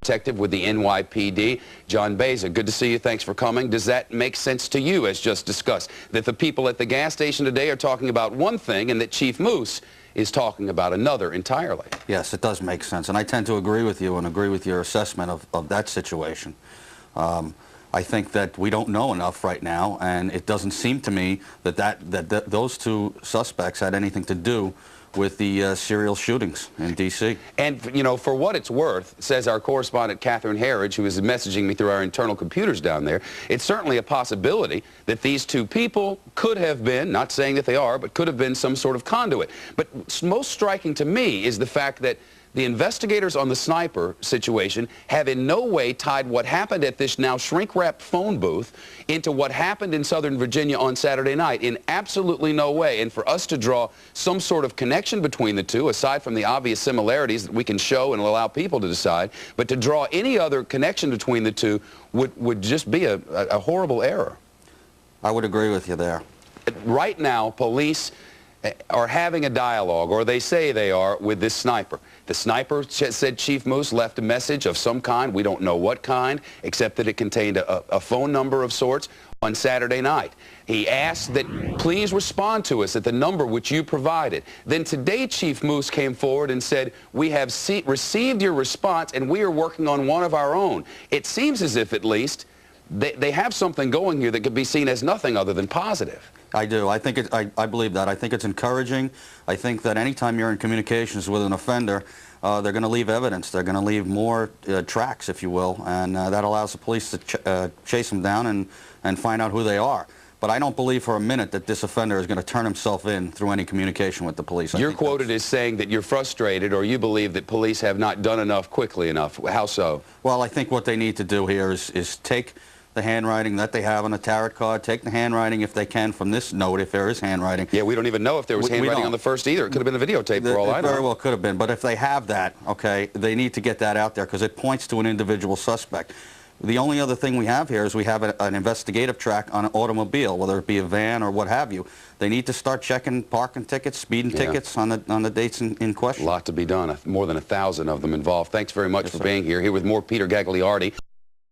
detective with the NYPD. John Beza, good to see you. Thanks for coming. Does that make sense to you, as just discussed, that the people at the gas station today are talking about one thing and that Chief Moose is talking about another entirely? Yes, it does make sense, and I tend to agree with you and agree with your assessment of that situation. I think that we don't know enough right now, and it doesn't seem to me that those two suspects had anything to do with the serial shootings in D.C. And, you know, for what it's worth, says our correspondent Catherine Herridge, who is messaging me through our internal computers down there, it's certainly a possibility that these two people could have been, not saying that they are, but could have been some sort of conduit. But most striking to me is the fact that the investigators on the sniper situation have in no way tied what happened at this now shrink-wrapped phone booth into what happened in Southern Virginia on Saturday night. In absolutely no way. And for us to draw some sort of connection between the two, aside from the obvious similarities that we can show and allow people to decide, but to draw any other connection between the two would just be a horrible error. I would agree with you there. Right now, police are having a dialogue, or they say they are, with this sniper. The sniper said Chief Moose left a message of some kind, we don't know what kind, except that it contained a phone number of sorts on Saturday night. He asked that please respond to us at the number which you provided. Then today Chief Moose came forward and said, we have received your response and we are working on one of our own. It seems as if, at least, they have something going here that could be seen as nothing other than positive. I do. I think I believe that. I think it's encouraging. I think that anytime you're in communications with an offender, they're going to leave evidence. They're going to leave more tracks, if you will, and that allows the police to chase them down and find out who they are. But I don't believe for a minute that this offender is going to turn himself in through any communication with the police. You're quoted as saying that you're frustrated, or you believe that police have not done enough quickly enough. How so? Well, I think what they need to do here is take the handwriting that they have on the tarot card, take the handwriting, if they can, from this note, if there is handwriting. Yeah, we don't even know if there was handwriting on the first either. It could have been a videotape for all I know. It very well could have been, but if they have that, okay, they need to get that out there because it points to an individual suspect. The only other thing we have here is we have an investigative track on an automobile, whether it be a van or what have you. They need to start checking parking tickets, speeding tickets on the dates in question. A lot to be done. More than 1,000 of them involved. Thanks very much for being here. Here with more Peter Gagliardi.